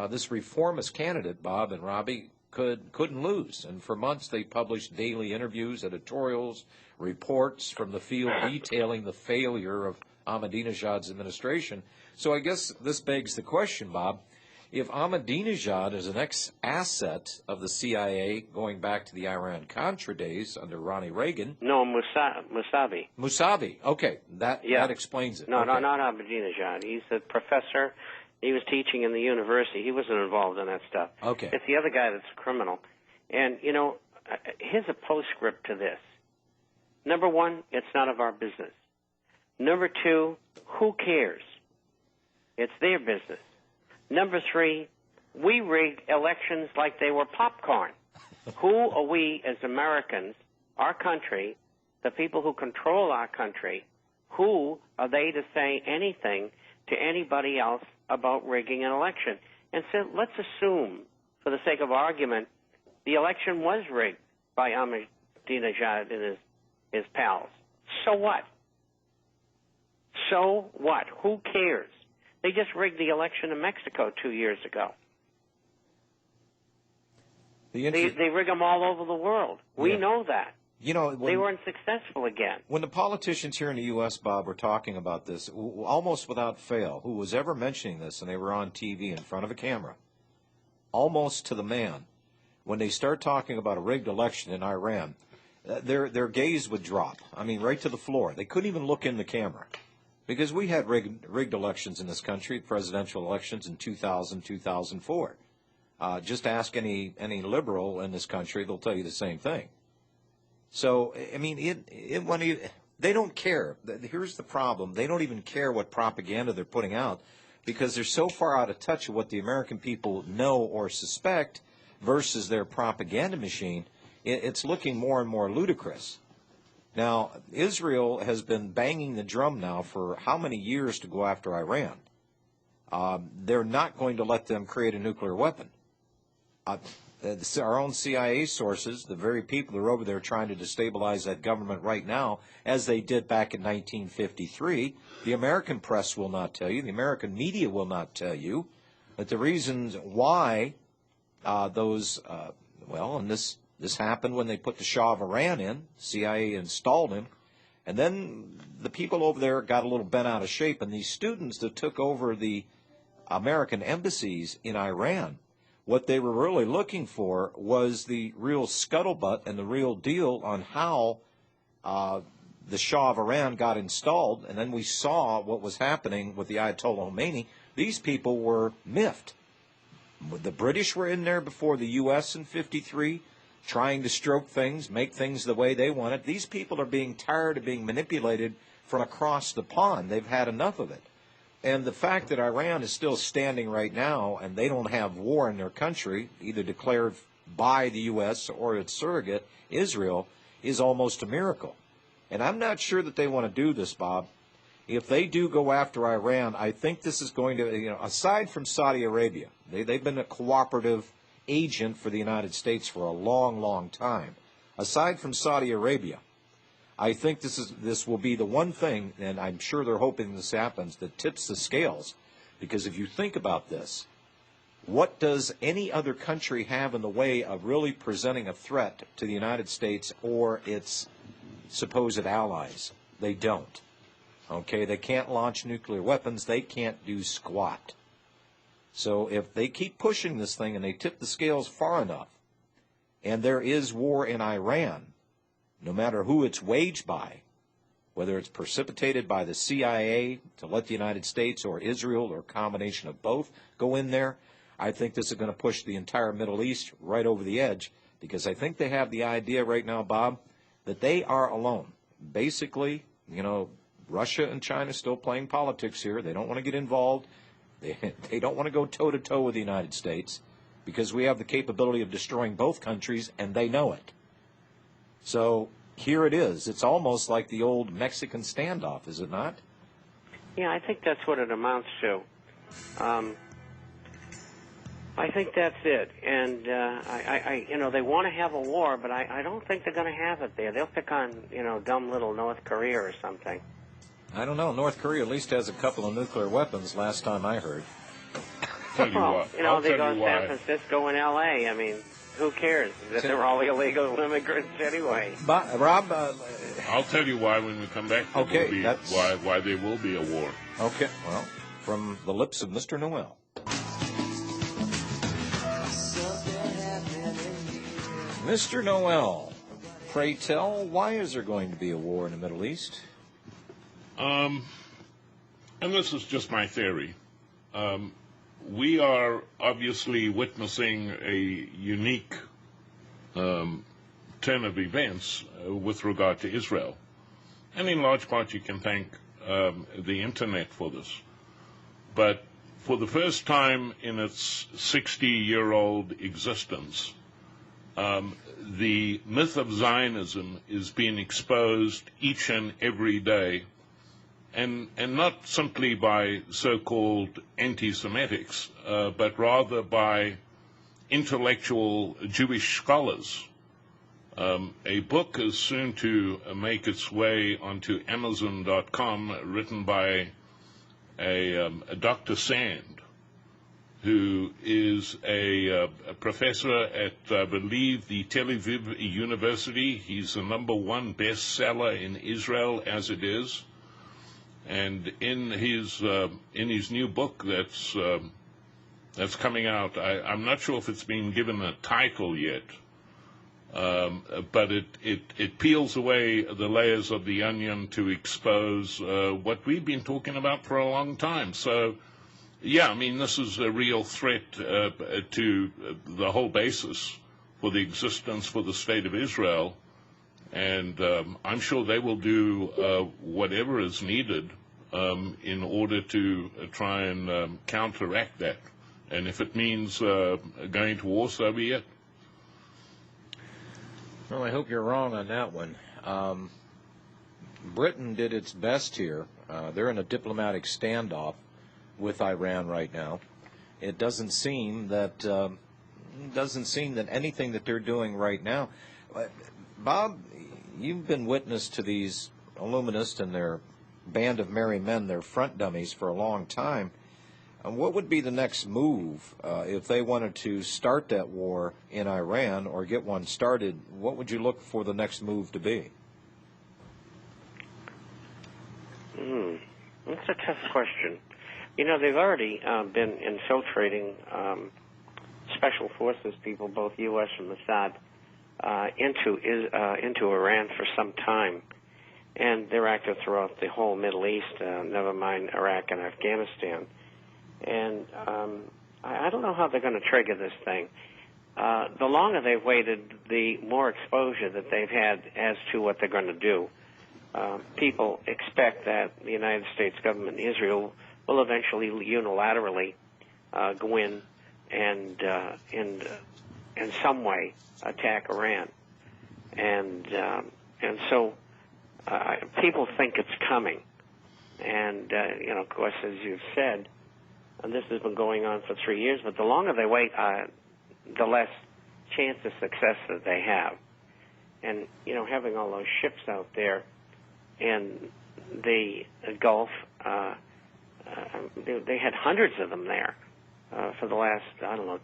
this reformist candidate, Bob and Robbie, couldn't lose. And for months they published daily interviews, editorials, reports from the field detailing the failure of Ahmadinejad's administration. So I guess this begs the question, Bob, if Ahmadinejad is an ex-asset of the CIA going back to the Iran-Contra days under Ronnie Reagan. No, Musavi. Musavi, okay, that explains it. No, okay. no, not Ahmadinejad. He's a professor. He was teaching in the university. He wasn't involved in that stuff. Okay. It's the other guy that's a criminal. And, you know, here's a postscript to this. Number one, it's none of our business. Number two, who cares? It's their business. Number three, we rig elections like they were popcorn. Who are we as Americans, our country, the people who control our country, who are they to say anything to anybody else about rigging an election? And so let's assume, for the sake of argument, the election was rigged by Ahmadinejad and his pals. So what? So what? Who cares? They just rigged the election in Mexico 2 years ago. They rig them all over the world. We know that. You know, they weren't successful again. When the politicians here in the U.S., Bob, were talking about this, almost without fail, who was ever mentioning this, and they were on TV in front of a camera, almost to the man, when they start talking about a rigged election in Iran, their gaze would drop. I mean, right to the floor. They couldn't even look in the camera. Because we had rigged elections in this country, presidential elections in 2000, 2004. Just ask any liberal in this country, they'll tell you the same thing. So, I mean, they don't care. Here's the problem. They don't even care what propaganda they're putting out because they're so far out of touch with what the American people know or suspect versus their propaganda machine. It's looking more and more ludicrous. Now, Israel has been banging the drum now for how many years to go after Iran? They're not going to let them create a nuclear weapon. Our own CIA sources, the very people who are over there trying to destabilize that government right now, as they did back in 1953, the American press will not tell you, the American media will not tell you, that the reasons why and this happened when they put the Shah of Iran in, CIA installed him, and then the people over there got a little bent out of shape, and these students that took over the American embassies in Iran, what they were really looking for was the real scuttlebutt and the real deal on how the Shah of Iran got installed, and then we saw what was happening with the Ayatollah Khomeini. These people were miffed. The British were in there before the U.S. in 53, trying to stroke things, make things the way they wanted. These people are being tired of being manipulated from across the pond. They've had enough of it. And the fact that Iran is still standing right now and they don't have war in their country, either declared by the U.S. or its surrogate, Israel, is almost a miracle. And I'm not sure that they want to do this, Bob. If they do go after Iran, I think this is going to, aside from Saudi Arabia, they've been a cooperative agent for the United States for a long, long time. Aside from Saudi Arabia, I think this will be the one thing, and I'm sure they're hoping this happens, that tips the scales. Because if you think about this, what does any other country have in the way of really presenting a threat to the United States or its supposed allies? They don't. Okay, they can't launch nuclear weapons. They can't do squat. So if they keep pushing this thing and they tip the scales far enough, and there is war in Iran, no matter who it's waged by, whether it's precipitated by the CIA to let the United States or Israel or a combination of both go in there, I think this is going to push the entire Middle East right over the edge, because I think they have the idea right now, Bob, that they are alone. Basically, Russia and China still playing politics here. They don't want to get involved. They don't want to go toe-to-toe with the United States because we have the capability of destroying both countries, and they know it. So here it is. It's almost like the old Mexican standoff, is it not? Yeah, I think that's what it amounts to. I think that's it. And they want to have a war, but I don't think they're going to have it there. They'll pick on, dumb little North Korea or something. I don't know. North Korea at least has a couple of nuclear weapons last time I heard. tell you Well, what. you know, I'll they tell go you to San why. Francisco and L.A. I mean, who cares? They're all illegal immigrants anyway. But, Rob, I'll tell you why when we come back. Okay, Why there will be a war. okay, well, from the lips of Mr. Noel. Mr. Noel, pray tell, why is there going to be a war in the Middle East? And this is just my theory. We are obviously witnessing a unique turn of events with regard to Israel. And in large part you can thank the internet for this. But for the first time in its 60-year-old existence, the myth of Zionism is being exposed each and every day, and not simply by so-called anti-Semitics, but rather by intellectual Jewish scholars. A book is soon to make its way onto Amazon.com, written by a Dr. Sand, who is a professor at, I believe, the Tel Aviv University. He's the #1 bestseller in Israel as it is. And in his new book that's coming out, I'm not sure if it's been given a title yet, but it peels away the layers of the onion to expose what we've been talking about for a long time. So, yeah, I mean, this is a real threat to the whole basis for the existence for the state of Israel. And I'm sure they will do whatever is needed in order to try and counteract that. And if it means going to war, so be it. Well, I hope you're wrong on that one. Britain did its best here. They're in a diplomatic standoff with Iran right now. It doesn't seem that anything that they're doing right now. Bob, you've been witness to these Illuminists and their band of merry men, their front dummies, for a long time. What would be the next move if they wanted to start that war in Iran or get one started? What would you look for the next move to be? That's a tough question. You know, they've already been infiltrating special forces people, both U.S. and Mossad, into Iran for some time. And they're active throughout the whole Middle East, never mind Iraq and Afghanistan. And I don't know how they're going to trigger this thing. The longer they've waited, the more exposure that they've had as to what they're going to do. People expect that the United States government and Israel will eventually unilaterally go in and in some way attack Iran. And so people think it's coming. And, you know, of course, as you've said, and this has been going on for 3 years, but the longer they wait, the less chance of success that they have. And, you know, having all those ships out there in the Gulf, they had hundreds of them there for the last,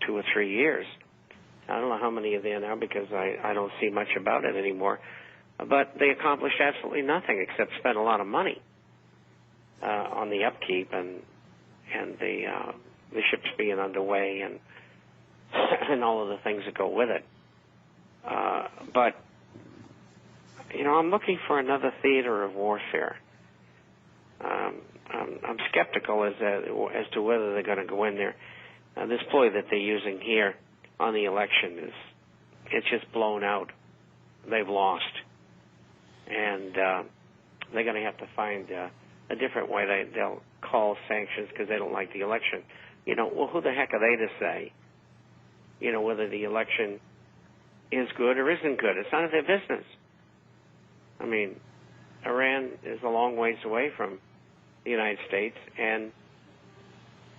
2 or 3 years. I don't know how many are there now because I don't see much about it anymore. But they accomplished absolutely nothing except spend a lot of money on the upkeep and the ships being underway and all of the things that go with it. But, you know, I'm looking for another theater of warfare. I'm skeptical as to whether they're going to go in there. This ploy that they're using here on the election it's just blown out. They've lost. And they're going to have to find a different way. They'll call sanctions because they don't like the election. You know, well, who the heck are they to say, you know, whether the election is good or isn't good? It's none of their business. I mean, Iran is a long ways away from the United States, and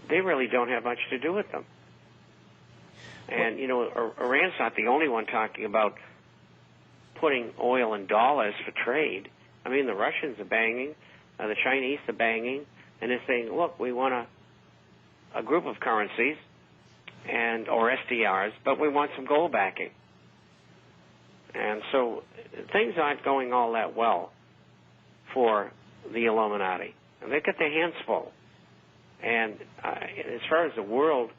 they really don't have much to do with them. And, you know, Iran's not the only one talking about putting oil in dollars for trade. I mean, the Russians are banging, the Chinese are banging, and they're saying, look, we want to a group of currencies or SDRs, but we want some gold backing. And so things aren't going all that well for the Illuminati. And they've got their hands full. And as far as the world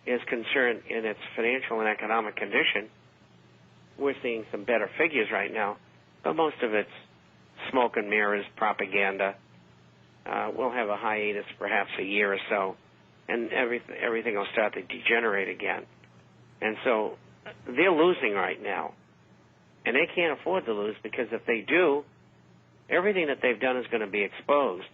is concerned in its financial and economic condition, we're seeing some better figures right now, but most of it's smoke and mirrors, propaganda. We'll have a hiatus perhaps a year or so, and everything will start to degenerate again. And so they're losing right now. And they can't afford to lose, because if they do, everything that they've done is going to be exposed.